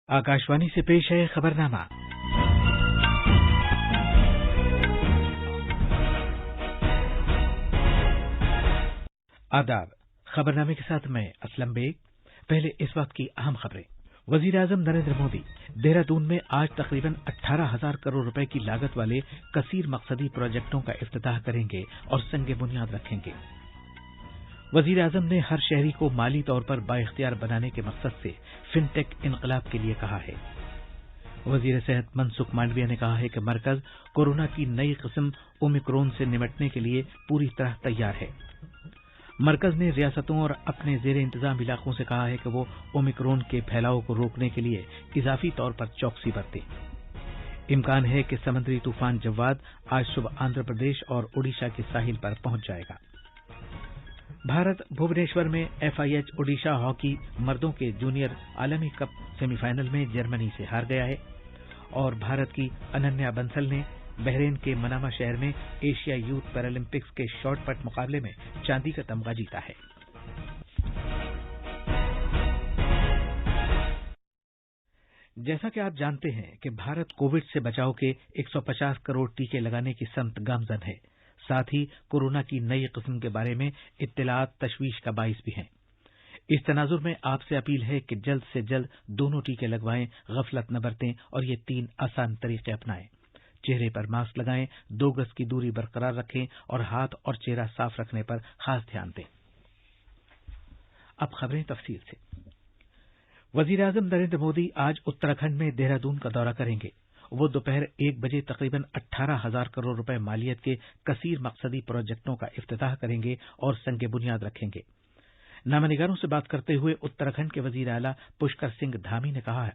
आकाशवाणी से पेश है खबरनामा। आदाब। खबरनामे के साथ मैं असलम बेग। पहले इस वक्त की अहम खबरें। वजीर आजम नरेंद्र मोदी देहरादून में आज तकरीबन 18,000 करोड़ रुपए की लागत वाले कसीर मकसदी प्रोजेक्टों का इफ्तिताह करेंगे और संग बुनियाद रखेंगे। वजीर आजम ने हर शहरी को माली तौर पर बाइख्तियार बनाने के मकसद से फिनटेक इनकलाब के लिए कहा है। वजीर सेहत मनसुख मांडविया ने कहा है कि मरकज कोरोना की नई किस्म ओमिक्रॉन से निपटने के लिए पूरी तरह तैयार है। मरकज ने रियासतों और अपने जेर इंतजाम इलाकों से कहा है कि वो ओमिक्रॉन के फैलाव को रोकने के लिए इजाफी तौर पर चौकसी बरतें। इम्कान है कि समुद्री तूफान जव्वाद आज सुबह आंध्र प्रदेश और ओडिशा के साहिल पर पहुंच जाएगा। भारत भुवनेश्वर में FIH ओडिशा हॉकी मर्दों के जूनियर आलमी कप सेमीफाइनल में जर्मनी से हार गया है और भारत की अनन्या बंसल ने बहरीन के मनामा शहर में एशिया यूथ पैरालंपिक्स के शॉट पट मुकाबले में चांदी का तमगा जीता है। जैसा कि आप जानते हैं कि भारत कोविड से बचाव के 150 करोड़ टीके लगाने की संत गामजन है। साथ ही कोरोना की नई किस्म के बारे में इत्तलात तशवीश का बाइस भी हैं। इस तनाजुर में आपसे अपील है कि जल्द से जल्द दोनों टीके लगवाएं, गफलत न बरतें और ये 3 आसान तरीके अपनाएं। चेहरे पर मास्क लगाएं, 2 गज की दूरी बरकरार रखें और हाथ और चेहरा साफ रखने पर खास ध्यान दें। अब खबरें तफसील से। वजीर आजम नरेंद्र मोदी आज उत्तराखंड में देहरादून का दौरा करेंगे। वो दोपहर 1 बजे तकरीबन 18,000 करोड़ रुपए मालियत के कसीर मकसदी प्रोजेक्टों का इफ्तिताह करेंगे और संग बुनियाद रखेंगे। नामानिगारों से बात करते हुए उत्तराखंड के वजीर आला पुष्कर सिंह धामी ने कहा है,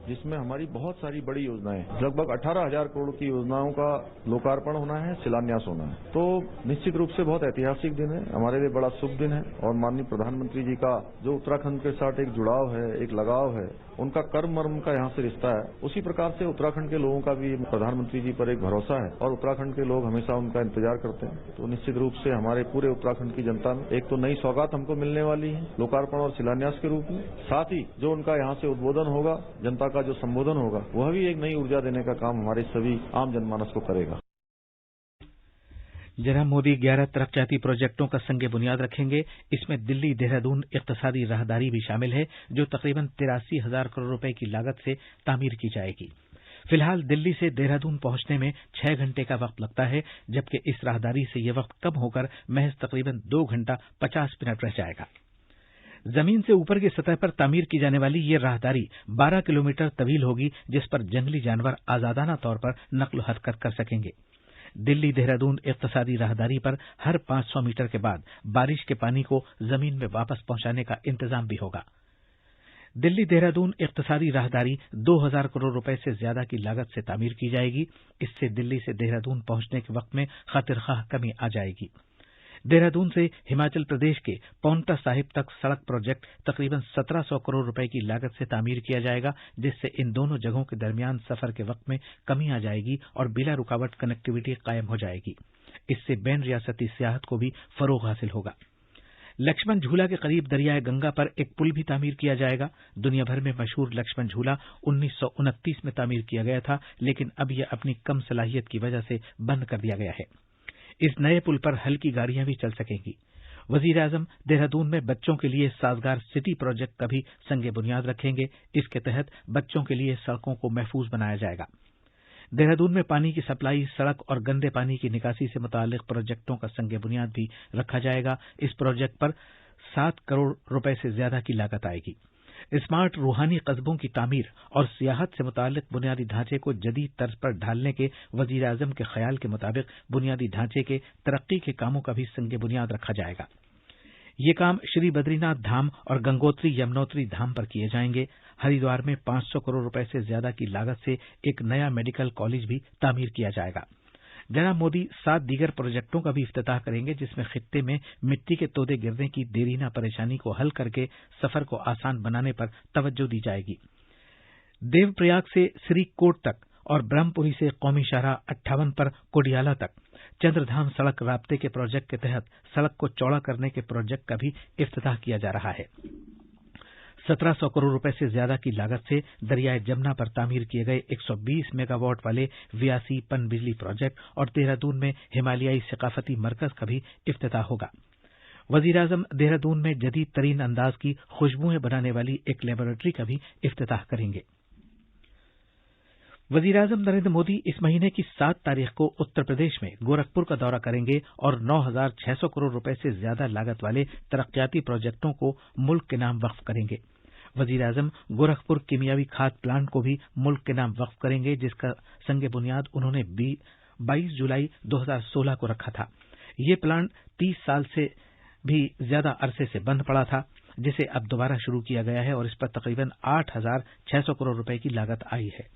जिसमें हमारी बहुत सारी बड़ी योजनाएं, लगभग 18,000 करोड़ की योजनाओं का लोकार्पण होना है, शिलान्यास होना है। तो निश्चित रूप से बहुत ऐतिहासिक दिन है, हमारे लिए बड़ा शुभ दिन है और माननीय प्रधानमंत्री जी का जो उत्तराखंड के साथ एक जुड़ाव है, एक लगाव है, उनका कर्म मर्म का यहाँ से रिश्ता है, उसी प्रकार से उत्तराखंड के लोगों का भी प्रधानमंत्री जी पर एक भरोसा है और उत्तराखंड के लोग हमेशा उनका इंतजार करते हैं। तो निश्चित रूप से हमारे पूरे उत्तराखंड की जनता में एक तो नई सौगात हमको मिलने वाली है लोकार्पण और शिलान्यास के रूप में, साथ ही जो उनका यहाँ से उद्बोधन होगा, जनता का जो संबोधन होगा, वह भी एक नई ऊर्जा देने का काम हमारे सभी आम जनमानस को करेगा। जनाब मोदी 11 तरक्याती प्रोजेक्टों का संग बुनियाद रखेंगे। इसमें दिल्ली देहरादून इक्तसादी राहदारी भी शामिल है, जो तकरीबन 83,000 करोड़ रुपए की लागत से तामीर की जाएगी। फिलहाल दिल्ली से देहरादून पहुंचने में 6 घंटे का वक्त लगता है, जबकि इस राहदारी से यह वक्त कम होकर महज तकरीबन 2 घंटा 50 मिनट रह जाएगा। जमीन से ऊपर की सतह पर तामीर की जाने वाली ये राहदारी 12 किलोमीटर तवील होगी, जिस पर जंगली जानवर आजादाना तौर पर नक्ल हरकत कर सकेंगे। दिल्ली देहरादून इक्तसादी राहदारी पर हर 500 मीटर के बाद बारिश के पानी को जमीन में वापस पहुंचाने का इंतजाम भी होगा। दिल्ली देहरादून इक्तसादी राहदारी 2,000 करोड़ रुपए से ज्यादा की लागत से तामीर की जाएगी। इससे दिल्ली से देहरादून पहुंचने के वक्त में खातिरखाह कमी आ जाएगी। देहरादून से हिमाचल प्रदेश के पौंटा साहिब तक सड़क प्रोजेक्ट तकरीबन 1,700 करोड़ रुपए की लागत से तामीर किया जाएगा, जिससे इन दोनों जगहों के दरमियान सफर के वक्त में कमी आ जाएगी और बिला रुकावट कनेक्टिविटी कायम हो जाएगी। इससे बैन रियासती सियाहत को भी फरोग हासिल होगा। लक्ष्मण झूला के करीब दरियाए गंगा पर एक पुल भी तामीर किया जाएगा। दुनिया भर में मशहूर लक्ष्मण झूला 1929 में तामीर किया गया था, लेकिन अब यह अपनी कम सलाहियत की वजह से बंद कर दिया गया है। इस नए पुल पर हल्की गाड़ियां भी चल सकेंगी। वजीर आजम देहरादून में बच्चों के लिए साजगार सिटी प्रोजेक्ट का भी संग बुनियाद रखेंगे। इसके तहत बच्चों के लिए सड़कों को महफूज बनाया जाएगा। देहरादून में पानी की सप्लाई, सड़क और गंदे पानी की निकासी से मुताल्लिक प्रोजेक्टों का संग बुनियाद भी रखा जाएगा। इस प्रोजेक्ट पर 7 करोड़ रुपए से ज्यादा की लागत आएगी। स्मार्ट रूहानी कस्बों की तामीर और सियाहत से मुताल्लिक बुनियादी ढांचे को जदीद तर्ज पर ढालने के वजीर आजम के ख्याल के मुताबिक बुनियादी ढांचे के तरक्की के कामों का भी संग बुनियाद रखा जाएगा। ये काम श्री बद्रीनाथ धाम और गंगोत्री यमुनोत्री धाम पर किए जाएंगे। हरिद्वार में 500 करोड़ रुपए से ज्यादा की लागत से एक नया मेडिकल कॉलेज भी तामीर किया जाएगा। जनाब मोदी 7 दीगर प्रोजेक्टों का भी इफ्तिताह करेंगे, जिसमें खित्ते में मिट्टी के तोदे गिरने की देरीना परेशानी को हल करके सफर को आसान बनाने पर तवज्जो दी जाएगी। देवप्रयाग से श्रीकोट तक और ब्रह्मपुरी से कौमी शाहराह 58 पर कोडियाला तक चंद्रधाम सड़क राब्ते के प्रोजेक्ट के तहत सड़क को चौड़ा करने के प्रोजेक्ट का भी इफ्तिताह किया जा रहा है। 1700 करोड़ रुपए से ज्यादा की लागत से दरियाए जमुना पर तामीर किए गए 120 मेगावाट वाले व्यासी पनबिजली प्रोजेक्ट और देहरादून में हिमालयाई सकाफती मरकज का भी इफ्तिताह होगा। वजीर-ए-आजम देहरादून में जदीद तरीन अंदाज की खुशबुएं बनाने वाली एक लेबोरेटरी का भी इफ्तिताह करेंगे। वजीर-ए-आजम नरेंद्र मोदी इस महीने की 7 तारीख को उत्तर प्रदेश में गोरखपुर का दौरा करेंगे और 9,600 करोड़ रुपए से ज्यादा लागत वाले तरक्याती प्रोजेक्टों को मुल्क के नाम वक्फ करेंगे। वजीर-ए-आजम गोरखपुर कीमियावी खाद प्लांट को भी मुल्क के नाम वक्फ करेंगे, जिसका संग बुनियाद उन्होंने 22 जुलाई 2016 को रखा था। ये प्लांट 30 साल से भी ज्यादा अरसे से बंद पड़ा था, जिसे अब दोबारा शुरू किया गया है और इस पर तकरीबन 8,600 करोड़ रुपए की लागत आई है।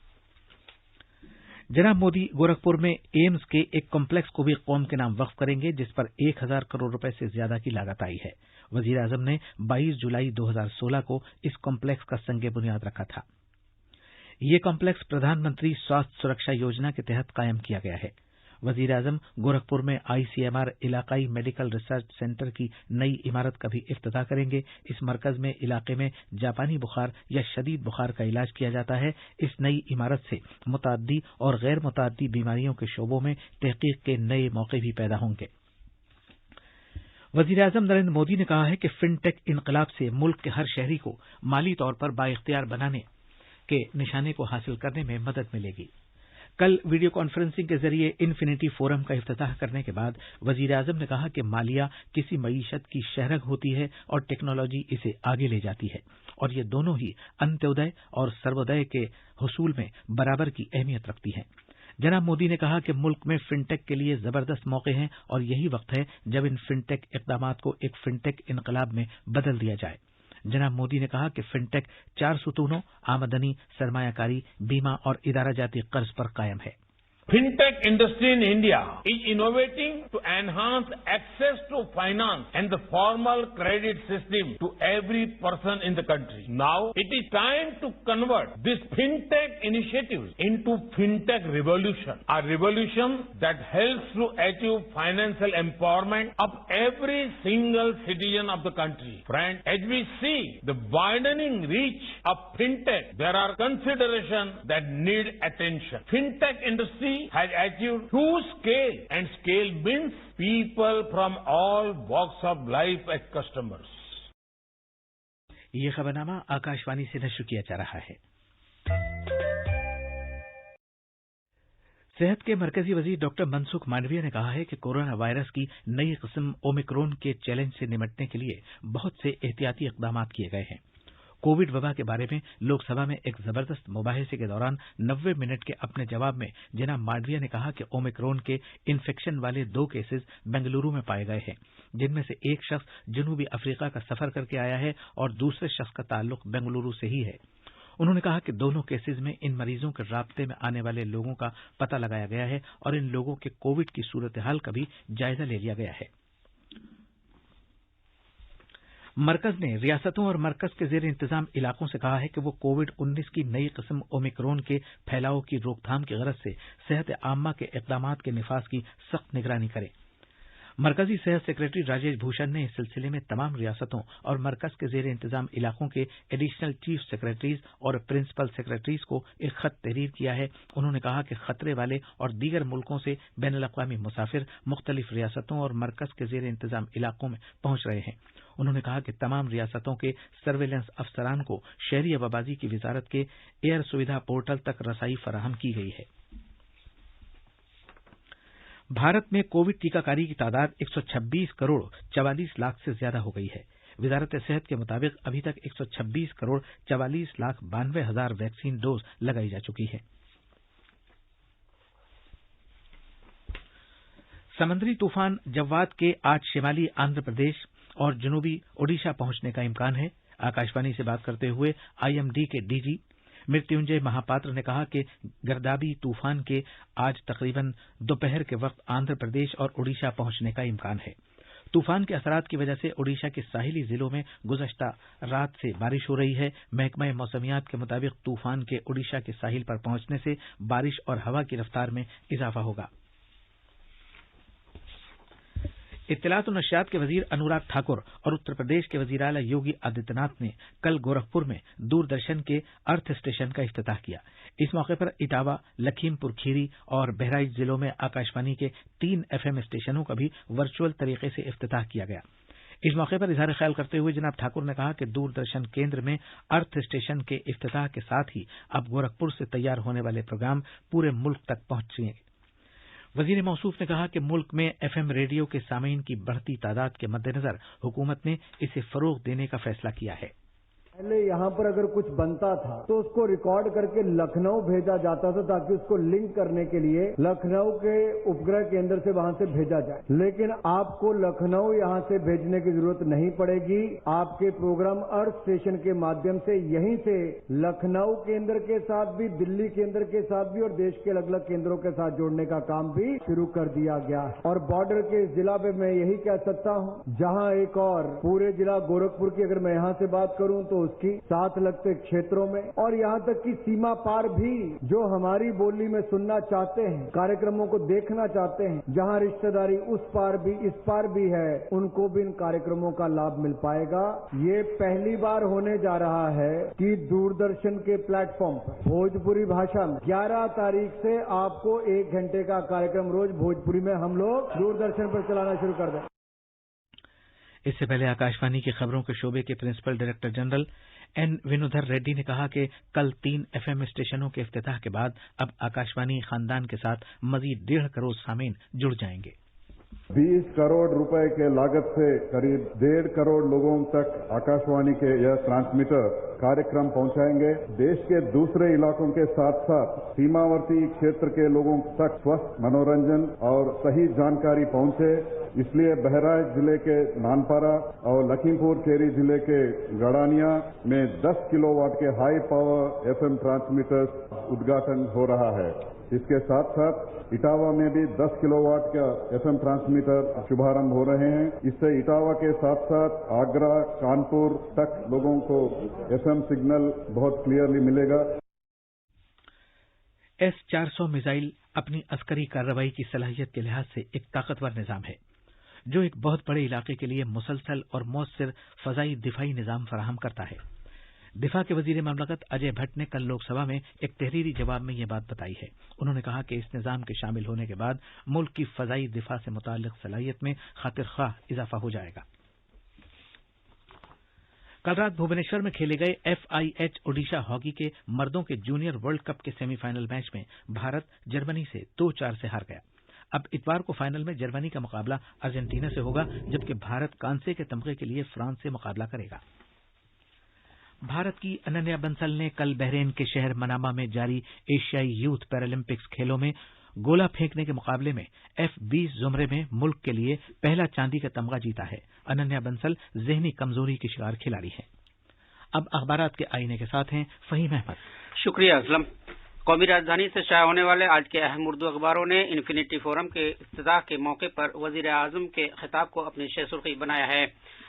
जनाब मोदी गोरखपुर में एम्स के एक कॉम्प्लेक्स को भी कौम के नाम वक्फ करेंगे, जिस पर 1,000 करोड़ रुपए से ज्यादा की लागत आई है। वजीर-ए-आजम ने 22 जुलाई 2016 को इस कॉम्प्लेक्स का संग बुनियाद रखा था। ये कॉम्प्लेक्स प्रधानमंत्री स्वास्थ्य सुरक्षा योजना के तहत कायम किया गया है। वजीर-ए-आजम गोरखपुर में ICMR इलाकाई मेडिकल रिसर्च सेंटर की नई इमारत का भी इफ्तिताह करेंगे। इस मरकज में इलाके में जापानी बुखार या शदीद बुखार का इलाज किया जाता है। इस नई इमारत से मुतअद्दी और गैर मुतअद्दी बीमारियों के शोबों में तहकीक के नए मौके भी पैदा होंगे। वजीर-ए-आजम नरेंद्र मोदी ने कहा है कि फिनटेक इनकलाब से मुल्क के हर शहरी को माली तौर पर बाइख्तियार बनाने के निशाने को हासिल करने में मदद मिलेगी। कल वीडियो कॉन्फ्रेंसिंग के जरिए इन्फिनिटी फोरम का इफ्तिताह करने के बाद वजीर-ए-आजम ने कहा कि मालिया किसी मईशत की शहरग होती है और टेक्नोलॉजी इसे आगे ले जाती है, और ये दोनों ही अंत्योदय और सर्वोदय के हुसूल में बराबर की अहमियत रखती हैं। जनाब मोदी ने कहा कि मुल्क में फिनटेक के लिए जबरदस्त मौके हैं और यही वक्त है जब इन फिनटेक इक़दामात को एक फिनटेक इनकलाब में बदल दिया जाए। जनाब मोदी ने कहा कि फिनटेक 4 सुतूनों आमदनी, सरमायाकारी, बीमा और इदारा जाती कर्ज पर कायम है। Fintech industry in India is innovating to enhance access to finance and the formal credit system to every person in the country. Now, it is time to convert this Fintech initiatives into Fintech revolution, a revolution that helps to achieve financial empowerment of every single citizen of the country. Friends, as we see the widening reach of Fintech, there are considerations that need attention. Fintech industry has achieved huge scale, and scale means people from all walks of life as customers. ये खबरनामा आकाशवाणी से नश्र किया जा रहा है। सेहत के मरकजी वजीर डॉक्टर मनसुख मांडविया ने कहा है कि कोरोना वायरस की नई किस्म ओमिक्रॉन के चैलेंज से निपटने के लिए बहुत से एहतियाती इक़दाम किए गए हैं। कोविड वबा के बारे में लोकसभा में एक जबरदस्त मुबाहिसे के दौरान 90 मिनट के अपने जवाब में जनाब मांडविया ने कहा कि ओमिक्रॉन के इन्फेक्शन वाले 2 केसेस बेंगलुरु में पाए गए हैं, जिनमें से एक शख्स जनूबी अफ्रीका का सफर करके आया है और दूसरे शख्स का ताल्लुक बेंगलुरु से ही है। उन्होंने कहा कि दोनों केसेस में इन मरीजों के राब्ते में आने वाले लोगों का पता लगाया गया है और इन लोगों के कोविड की सूरत हाल का भी जायजा ले लिया गया है। मरकज ने रियासतों और मरकज के जेर इंतजाम इलाकों से कहा है कि वो कोविड-19 की नई किस्म ओमिक्रॉन के फैलाव की रोकथाम की गरज से सेहत आम्मा के इक़दामात के निफाज की सख्त निगरानी करें। मरकजी सेहत सेक्रेटरी राजेश भूषण ने इस सिलसिले में तमाम रियासतों और मरकज के जेर इंतजाम इलाकों के एडिशनल चीफ सेक्रेटरीज और प्रिंसिपल सेक्रेटरीज को एक खत तहरीर किया है। उन्होंने कहा कि खतरे वाले और दीगर मुल्कों से बैनुल-अक़वामी मुसाफिर मुख्तलिफ रियासतों और मरकज के जेर इंतजाम इलाकों में पहुंच रहे हैं। उन्होंने कहा कि तमाम रियासतों के सर्वेलेंस अफसरान को शहरी हवाबाजी की वजारत के एयर सुविधा पोर्टल तक रसाई फराहम की गई है। भारत में कोविड टीकाकारी की तादाद 126 करोड़ 44 लाख से ज्यादा हो गई है। वजारत सेहत के मुताबिक अभी तक 126 करोड़ 44 लाख 92 हजार वैक्सीन डोज लगाई जा चुकी है। समुद्री तूफान जव्वाद के आज शिमाली आंध्र प्रदेश और जनूबी ओडिशा पहुंचने का इम्कान है। आकाशवाणी से बात करते हुए IMD के DG मृत्युंजय महापात्र ने कहा कि गर्दाबी तूफान के आज तकरीबन दोपहर के वक्त आंध्र प्रदेश और ओडिशा पहुंचने का इम्कान है। तूफान के असरात की वजह से ओडिशा के साहिली जिलों में गुज़श्ता रात से बारिश हो रही है। महकमा मौसमियात के मुताबिक तूफान के ओडिशा के साहिल पर पहुंचने से बारिश और हवा की रफ्तार में इजाफा होगा। اطلاعات و نشریات کے وزیر انوراگ ٹھاکر اور اتر پردیش کے وزیر اعلی یوگی آدتیہ ناتھ نے کل گورکھپور میں دوردرشن کے ارتھ اسٹیشن کا افتتاح کیا۔ اس موقع پر اٹاوہ، لکھیم پور کھیری اور بہرائچ ضلعوں میں آکاشوانی کے 3 FM اسٹیشنوں کا بھی ورچوئل طریقے سے افتتاح کیا گیا۔ اس موقع پر اظہار خیال کرتے ہوئے جناب ٹھاکر نے کہا کہ دوردرشن کیندر میں ارتھ اسٹیشن کے افتتاح کے ساتھ ہی اب گورکھپور سے تیار ہونے والے پروگرام پورے ملک تک پہنچیں گے۔ وزیر موصوف نے کہا کہ ملک میں FM ریڈیو کے سامعین کی بڑھتی تعداد کے مد نظر حکومت نے اسے فروغ دینے کا فیصلہ کیا ہے۔ پہلے یہاں پر اگر کچھ بنتا تھا تو اس کو ریکارڈ کر کے لکھنؤ بھیجا جاتا تھا تاکہ اس کو لنک کرنے کے لیے لکھنؤ کے اپگرہ کیندر سے وہاں سے بھیجا جائے، لیکن آپ کو لکھنؤ یہاں سے بھیجنے کی ضرورت نہیں پڑے گی۔ آپ کے پروگرام ارتھ اسٹیشن کے مادھیم سے یہیں سے لکھنؤ کیندر کے ساتھ بھی، دلی کیندر کے ساتھ بھی اور دیش کے الگ الگ کیندروں کے ساتھ جوڑنے کا کام بھی شروع کر دیا گیا ہے۔ اور بارڈر کے ضلع پہ میں یہی کہہ سکتا ہوں، جہاں ایک اور پورے ضلع گورکھپور کی اگر میں یہاں سے بات کروں تو اس کی ساتھ لگتے چھیتروں میں اور یہاں تک کہ سیما پار بھی جو ہماری بولی میں سننا چاہتے ہیں، کاریکرموں کو دیکھنا چاہتے ہیں، جہاں رشتہ داری اس پار بھی اس پار بھی ہے، ان کو بھی ان کاریکرموں کا لابھ مل پائے گا۔ یہ پہلی بار ہونے جا رہا ہے کہ دوردرشن کے پلیٹ فارم پر بھوجپوری بھاشا میں 11 تاریخ سے آپ کو 1 گھنٹے کا کاریکرم روز بھوجپوری میں ہم لوگ دوردرشن پر چلانا شروع کر دیں۔ اس سے پہلے آکاشوانی کی خبروں کے شعبے کے principal director general N Vinodhar Reddy نے کہا کہ کل 3 FM اسٹیشنوں کے افتتاح کے بعد اب آکاشوانی خاندان کے ساتھ مزید 1.5 کروڑ سامعین جڑ جائیں گے۔ 20 کروڑ روپے کے لاگت سے قریب 1.5 کروڑ لوگوں تک آکاشوانی کے یہ ٹرانسمیٹر کاریکرم پہنچائیں گے۔ دیش کے دوسرے علاقوں کے ساتھ ساتھ سیماورتی چھیتر کے لوگوں تک سوستھ منورنجن اور صحیح جانکاری پہنچے، اس لیے بہرائچ ضلع کے نانپارا اور لکھیم پور کھیری ضلع کے گڑانیہ میں 10 کلو واٹ کے ہائی پاور FM ٹرانسمیٹر ادگھاٹن ہو رہا ہے۔ اس کے ساتھ ساتھ اٹاوہ میں بھی 10 کلو واٹ کا FM ٹرانسمیٹر شبھارمبھ ہو رہے ہیں۔ اس سے اٹاوہ کے ساتھ ساتھ آگرہ، کانپور تک لوگوں کو FM سگنل بہت کلیئرلی ملے گا۔ S-400 میزائل اپنی عسکری کارروائی کی صلاحیت کے لحاظ سے ایک طاقتور نظام ہے جو ایک بہت بڑے علاقے کے لیے مسلسل اور مؤثر فضائی دفاعی نظام فراہم کرتا ہے۔ دفاع کے وزیر مملکت اجے بھٹ نے کل لوک سبھا میں ایک تحریری جواب میں یہ بات بتائی ہے۔ انہوں نے کہا کہ اس نظام کے شامل ہونے کے بعد ملک کی فضائی دفاع سے متعلق صلاحیت میں خاطر خواہ اضافہ ہو جائے گا۔ کل رات بھوبنیشور میں کھیلے گئے FIH اوڈیشہ ہاکی کے مردوں کے جونیئر ورلڈ کپ کے سیمی فائنل میچ میں بھارت جرمنی سے 2-4 سے ہار گیا۔ اب اتوار کو فائنل میں جرمنی کا مقابلہ ارجنٹینا سے ہوگا، جبکہ بھارت کانسے کے تمغے کے لیے فرانس سے مقابلہ کرے گا۔ بھارت کی اننیا بنسل نے کل بحرین کے شہر منامہ میں جاری ایشیائی یوتھ پیرالمپکس کھیلوں میں گولا پھینکنے کے مقابلے میں F20 زمرے میں ملک کے لیے پہلا چاندی کا تمغہ جیتا ہے۔ اننیا بنسل ذہنی کمزوری کی شکار کھلاڑی ہے۔ اب اخبارات کے آئینے کے ساتھ ہیں فہیم احمد۔ شکریہ اسلم۔ قومی راجدھانی سے شائع ہونے والے آج کے اہم اردو اخباروں نے انفینٹی فورم کے افتتاح کے موقع پر وزیر اعظم کے خطاب کو اپنی شہ سرخی بنایا ہے۔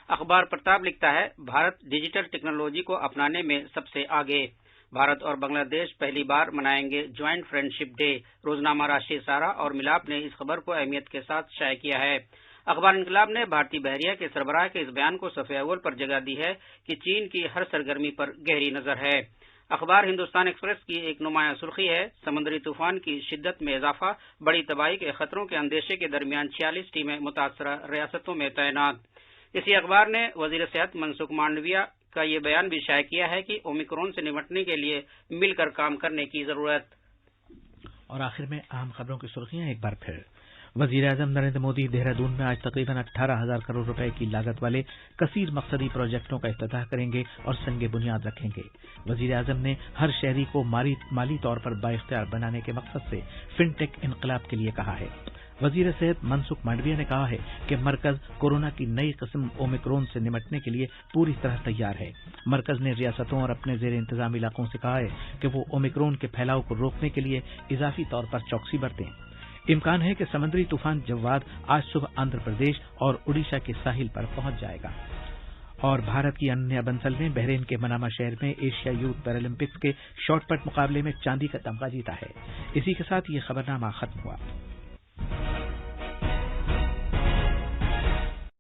اخبار پرتاب لکھتا ہے، بھارت ڈیجیٹل ٹیکنالوجی کو اپنانے میں سب سے آگے۔ بھارت اور بنگلہ دیش پہلی بار منائیں گے جوائنٹ فرینڈشپ ڈے۔ روزنامہ راشٹریہ سہارا اور ملاپ نے اس خبر کو اہمیت کے ساتھ شائع کیا ہے۔ اخبار انقلاب نے بھارتی بحریہ کے سربراہ کے اس بیان کو صفحہ اول پر جگہ دی ہے کہ چین کی ہر سرگرمی پر گہری نظر ہے۔ اخبار ہندوستان ایکسپریس کی ایک نمایاں سرخی ہے، سمندری طوفان کی شدت میں اضافہ، بڑی تباہی کے خطروں کے اندیشے کے درمیان 46 ٹیمیں متاثرہ ریاستوں میں تعینات۔ اسی اخبار نے وزیر صحت منسکھ مانڈویہ کا یہ بیان بھی شائع کیا ہے کہ اومیکرون سے نمٹنے کے لیے مل کر کام کرنے کی ضرورت۔ اور آخر میں اہم خبروں کی سرخیاں ایک بار پھر۔ وزیر اعظم نریندر مودی دہرادون میں آج تقریباً 18,000 کروڑ روپے کی لاگت والے کثیر مقصدی پروجیکٹوں کا افتتاح کریں گے اور سنگ بنیاد رکھیں گے۔ وزیر اعظم نے ہر شہری کو مالی طور پر بااختیار بنانے کے مقصد سے فن ٹیک انقلاب کے لیے کہا ہے۔ وزیر صحت منسکھ مانڈویہ نے کہا ہے کہ مرکز کورونا کی نئی قسم اومیکرون سے نمٹنے کے لیے پوری طرح تیار ہے۔ مرکز نے ریاستوں اور اپنے زیر انتظام علاقوں سے کہا ہے کہ وہ اومیکرون کے پھیلاؤ کو روکنے کے لیے اضافی طور پر چوکسی برتیں۔ امکان ہے کہ سمندری طوفان جواد آج صبح آندھرا پردیش اور اڈیشہ کے ساحل پر پہنچ جائے گا۔ اور بھارت کی اننیا بنسل نے بحرین کے منامہ شہر میں ایشیا یوتھ پیرالمپکس کے شارٹ پٹ مقابلے میں چاندی کا تمغہ جیتا ہے۔ اسی کے ساتھ یہ خبرنامہ ختم ہوا۔